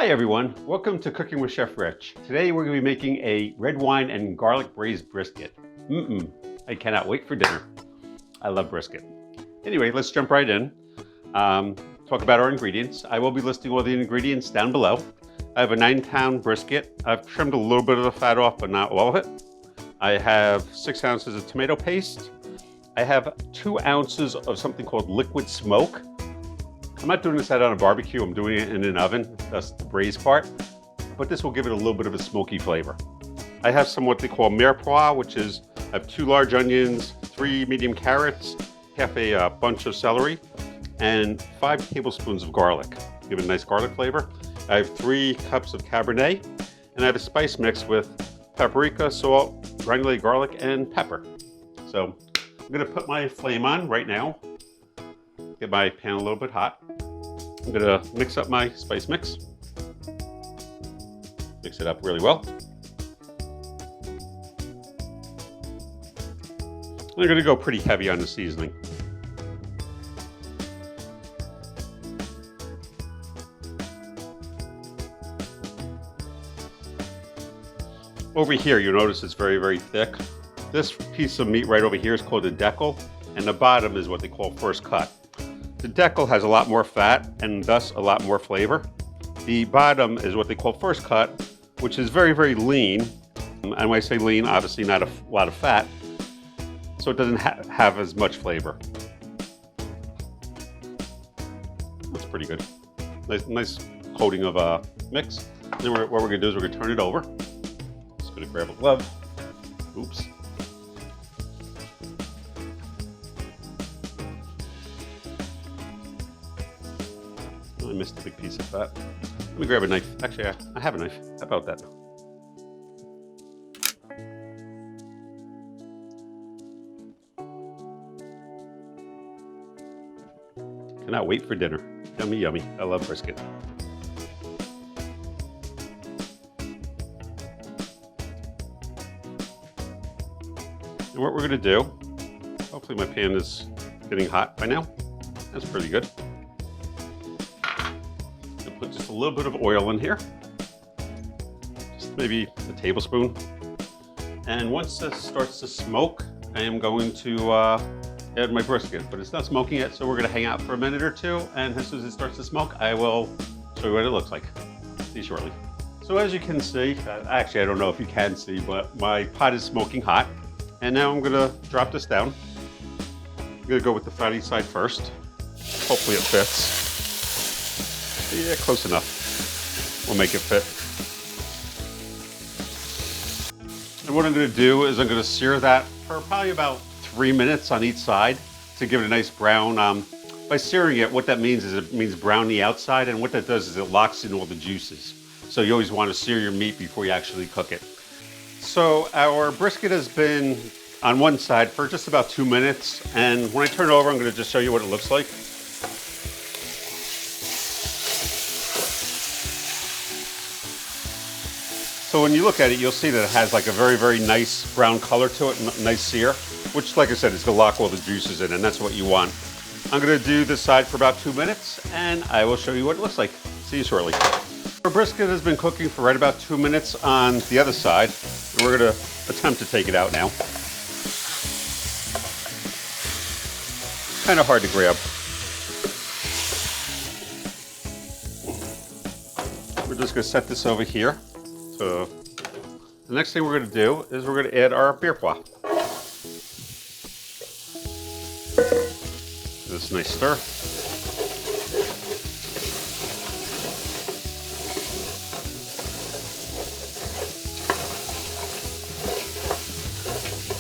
Hi everyone, welcome to Cooking with Chef Rich. Today we're going to be making a red wine and garlic braised brisket. I cannot wait for dinner. I love brisket. Anyway, let's jump right in. Talk about our ingredients. I will be listing all the ingredients down below. I have a 9-pound brisket. I've trimmed a little bit of the fat off, but not all of it. I have 6 ounces of tomato paste. I have 2 ounces of something called liquid smoke. I'm not doing this out on a barbecue, I'm doing it in an oven, that's the braised part, but this will give it a little bit of a smoky flavor. I have some what they call mirepoix, which is, I have 2 large onions, 3 medium carrots, half a bunch of celery, and 5 tablespoons of garlic. Give it a nice garlic flavor. I have 3 cups of Cabernet, and I have a spice mix with paprika, salt, granulated garlic, and pepper. So I'm gonna put my flame on right now, get my pan a little bit hot. I'm gonna mix up my spice mix. Mix it up really well. I'm gonna go pretty heavy on the seasoning. Over here, you'll notice it's very, very thick. This piece of meat right over here is called a decal, and the bottom is what they call first cut. The decal has a lot more fat and thus a lot more flavor. The bottom is what they call first cut, which is very, very lean. And when I say lean, obviously not a lot of fat, so it doesn't have as much flavor. That's pretty good. Nice coating of mix. And then what we're gonna do is we're gonna turn it over. Just gonna grab a glove. Oops. I missed a big piece of that. Let me grab a knife. Actually, I have a knife. How about that? Cannot wait for dinner. Yummy, yummy. I love brisket. And what we're gonna do, hopefully my pan is getting hot by now. That's pretty good. Put just a little bit of oil in here, just maybe a tablespoon. And once this starts to smoke, I am going to add my brisket, but it's not smoking yet, so we're gonna hang out for a minute or two, and as soon as it starts to smoke, I will show you what it looks like. See you shortly. So as you can see, actually I don't know if you can see, but my pot is smoking hot, and now I'm gonna drop this down. I'm gonna go with the fatty side first. Hopefully it fits. Yeah, close enough. We'll make it fit. And what I'm going to do is I'm going to sear that for probably about 3 minutes on each side to give it a nice brown. By searing it, what that means is it means brown the outside, and what that does is it locks in all the juices. So you always want to sear your meat before you actually cook it. So our brisket has been on one side for just about 2 minutes, and when I turn it over, I'm going to just show you what it looks like. So when you look at it, you'll see that it has like a very, very nice brown color to it, nice sear, which, like I said, is gonna lock all the juices in, and that's what you want. I'm gonna do this side for about 2 minutes, and I will show you what it looks like. See you shortly. Our brisket has been cooking for right about 2 minutes on the other side, and we're gonna attempt to take it out now. Kind of hard to grab. We're just gonna set this over here. So the next thing we're going to do is we're going to add our mirepoix. This nice stir.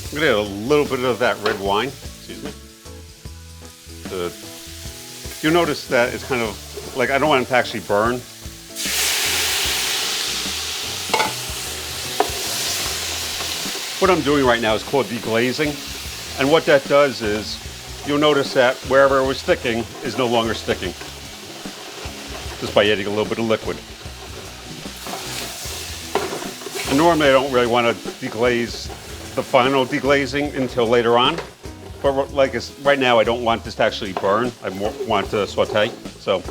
I'm going to add a little bit of that red wine. Excuse me. You'll notice that it's kind of like, I don't want it to actually burn. What I'm doing right now is called deglazing, and what that does is you'll notice that wherever it was sticking is no longer sticking, just by adding a little bit of liquid. And normally I don't really want to deglaze the final deglazing until later on, but like right now I don't want this to actually burn. I want to saute, so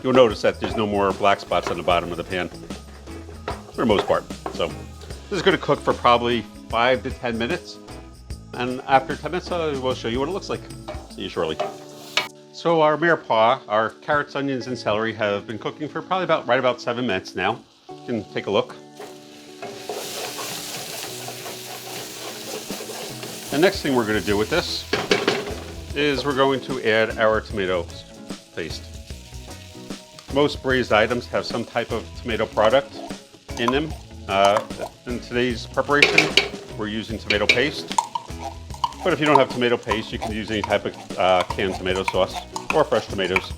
you'll notice that there's no more black spots on the bottom of the pan, for the most part. So this is going to cook for probably 5 to 10 minutes. And after 10 minutes, I will show you what it looks like. See you shortly. So our mirepoix, our carrots, onions, and celery have been cooking for probably right about 7 minutes now. You can take a look. The next thing we're going to do with this is we're going to add our tomato paste. Most braised items have some type of tomato product in them. In today's preparation, we're using tomato paste. But if you don't have tomato paste, you can use any type of canned tomato sauce or fresh tomatoes.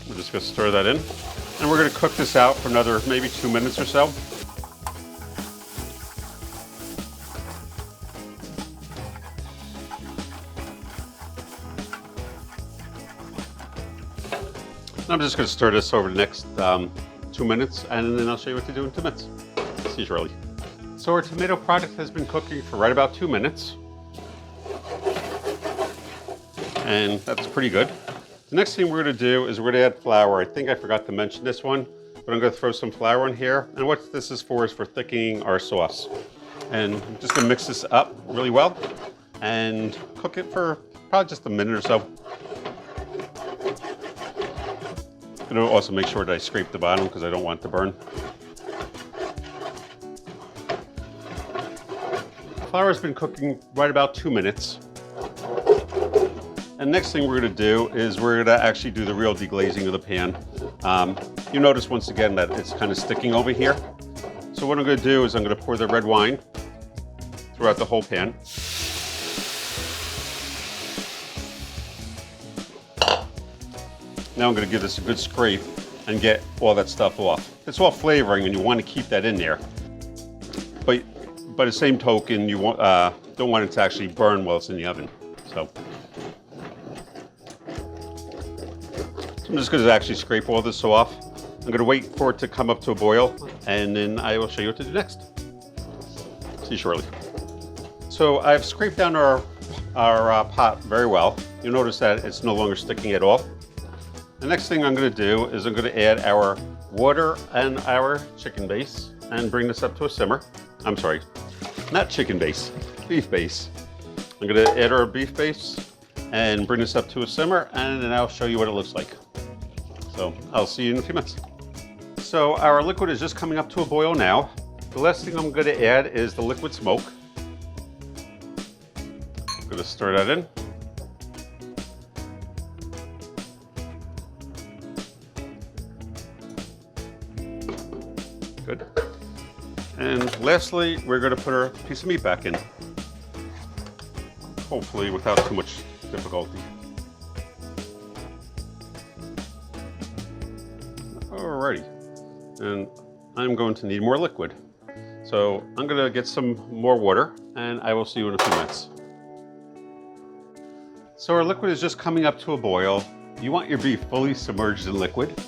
We're just going to stir that in. And we're going to cook this out for another maybe 2 minutes or so. I'm just going to stir this over the next 2 minutes, and then I'll show you what to do in 2 minutes. See you shortly. So our tomato product has been cooking for right about 2 minutes. And that's pretty good. The next thing we're going to do is we're going to add flour. I think I forgot to mention this one, but I'm going to throw some flour in here. And what this is for thickening our sauce. And I'm just going to mix this up really well and cook it for probably just a minute or so. I'm going to also make sure that I scrape the bottom because I don't want it to burn. Flour has been cooking right about 2 minutes. And next thing we're going to do is we're going to actually do the real deglazing of the pan. You notice once again that it's kind of sticking over here. So what I'm going to do is I'm going to pour the red wine throughout the whole pan. Now I'm going to give this a good scrape and get all that stuff off. It's all flavoring and you want to keep that in there. But by the same token, you don't want it to actually burn while it's in the oven. So I'm just going to actually scrape all this off. I'm going to wait for it to come up to a boil and then I will show you what to do next. See you shortly. So I've scraped down our pot very well. You'll notice that it's no longer sticking at all. The next thing I'm going to do is I'm going to add our water and our chicken base and bring this up to a simmer. I'm sorry, not chicken base, beef base. I'm going to add our beef base and bring this up to a simmer, and then I'll show you what it looks like. So I'll see you in a few minutes. So our liquid is just coming up to a boil now. The last thing I'm going to add is the liquid smoke. I'm going to stir that in. Good. And lastly, we're going to put our piece of meat back in. Hopefully without too much difficulty. Alrighty. And I'm going to need more liquid. So I'm going to get some more water and I will see you in a few minutes. So our liquid is just coming up to a boil. You want your beef fully submerged in liquid.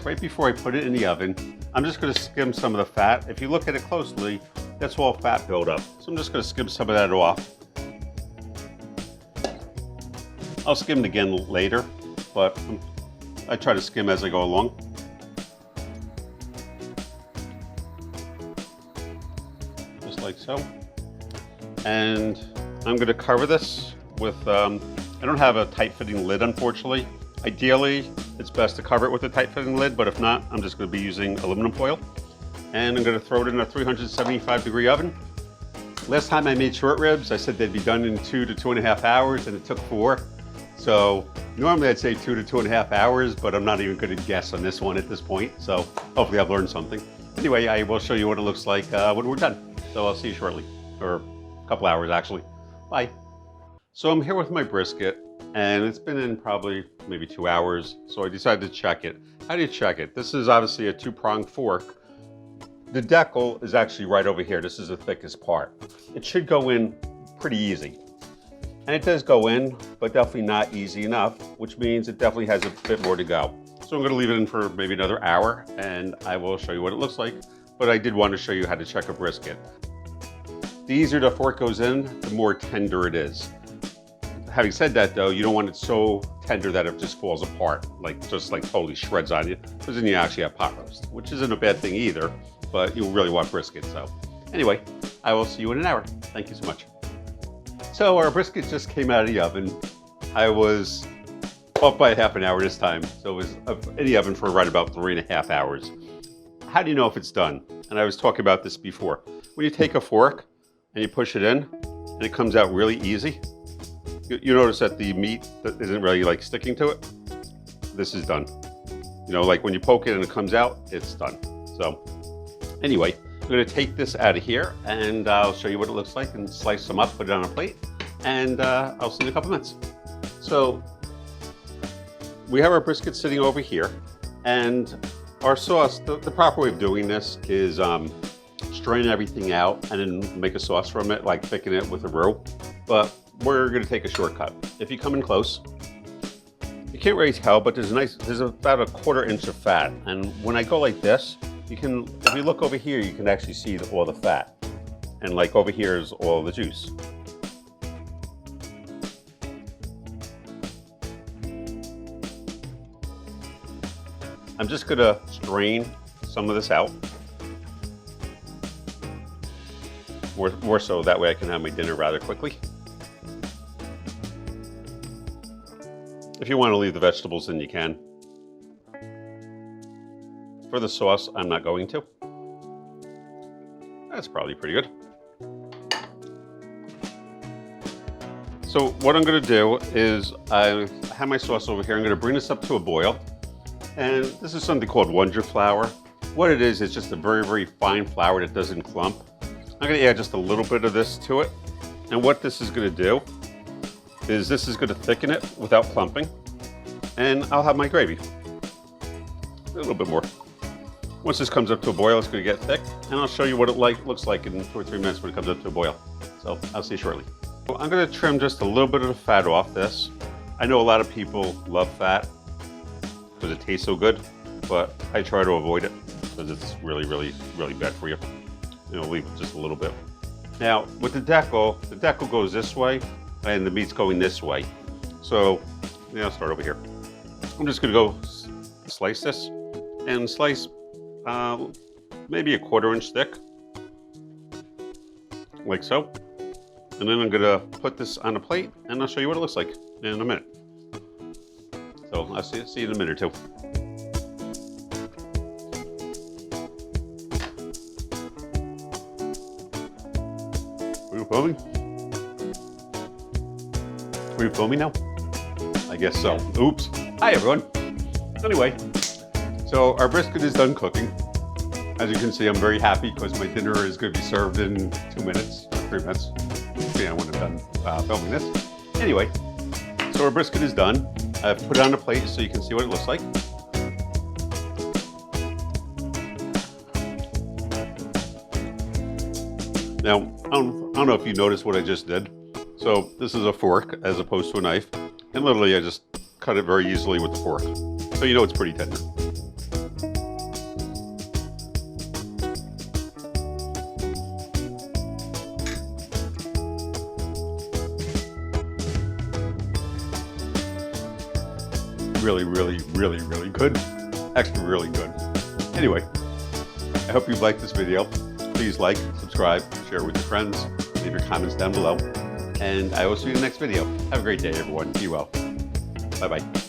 Right before I put it in the oven, I'm just going to skim some of the fat. If you look at it closely, that's all fat buildup. So I'm just going to skim some of that off. I'll skim it again later, but I try to skim as I go along. Just like so. And I'm going to cover this with, I don't have a tight-fitting lid, unfortunately. Ideally, it's best to cover it with a tight-fitting lid, but if not, I'm just going to be using aluminum foil. And I'm going to throw it in a 375-degree oven. Last time I made short ribs, I said they'd be done in 2 to 2.5 hours, and it took 4. So normally I'd say 2 to 2.5 hours, but I'm not even going to guess on this one at this point. So hopefully I've learned something. Anyway, I will show you what it looks like when we're done. So I'll see you shortly, or a couple hours actually. Bye. So I'm here with my brisket. And it's been in probably maybe 2 hours, so I decided to check it. How do you check it? This is obviously a 2-pronged fork. The decal is actually right over here. This is the thickest part. It should go in pretty easy. And it does go in, but definitely not easy enough, which means it definitely has a bit more to go. So I'm going to leave it in for maybe another hour, and I will show you what it looks like. But I did want to show you how to check a brisket. The easier the fork goes in, the more tender it is. Having said that though, you don't want it so tender that it just falls apart, just totally shreds on you, because then you actually have pot roast, which isn't a bad thing either, but you really want brisket. So anyway, I will see you in an hour. Thank you so much. So our brisket just came out of the oven. I was off by half an hour this time, so it was in the oven for right about 3.5 hours. How do you know if it's done? And I was talking about this before. When you take a fork and you push it in, and it comes out really easy, you notice that the meat isn't really sticking to it. This is done. You know, like when you poke it and it comes out, it's done. So anyway, I'm gonna take this out of here and I'll show you what it looks like and slice them up, put it on a plate, and I'll see you in a couple minutes. So we have our brisket sitting over here, and our sauce, the proper way of doing this is strain everything out and then make a sauce from it, like thicken it with a roux. But we're gonna take a shortcut. If you come in close, you can't really tell, but there's about a 1/4 inch of fat. And when I go like this, if you look over here, you can actually see all the fat. And over here is all the juice. I'm just gonna strain some of this out. More so that way I can have my dinner rather quickly. If you want to leave the vegetables in, you can. For the sauce, I'm not going to. That's probably pretty good. So what I'm going to do is I have my sauce over here. I'm going to bring this up to a boil. And this is something called Wondra flour. What it is just a very, very fine flour that doesn't clump. I'm going to add just a little bit of this to it. And what this is going to do is this is going to thicken it without clumping. And I'll have my gravy. A little bit more. Once this comes up to a boil, it's going to get thick. And I'll show you what it looks like in 2 or 3 minutes when it comes up to a boil. So I'll see you shortly. So I'm going to trim just a little bit of the fat off this. I know a lot of people love fat because it tastes so good, but I try to avoid it because it's really, really, really bad for you. You know, leave just a little bit. Now, with the decal goes this way, and the meat's going this way. So, I'll start over here. I'm just gonna go slice this, and slice maybe a 1/4 inch thick, like so. And then I'm gonna put this on a plate, and I'll show you what it looks like in a minute. So I'll see you in a minute or two. Are you filming? Are you filming now? I guess so. Oops. Hi everyone. Anyway, so our brisket is done cooking. As you can see, I'm very happy because my dinner is going to be served in 2 minutes, 3 minutes. Yeah, when I'm done filming this. Anyway, so our brisket is done. I've put it on a plate so you can see what it looks like. Now, I don't know if you noticed what I just did. So this is a fork as opposed to a knife. And literally I just cut it very easily with the fork. So you know it's pretty tender. Really, really, really, really good. Actually, really good. Anyway, I hope you've liked this video. Please like, subscribe, share it with your friends, leave your comments down below. And I will see you in the next video. Have a great day, everyone. Be well. Bye-bye.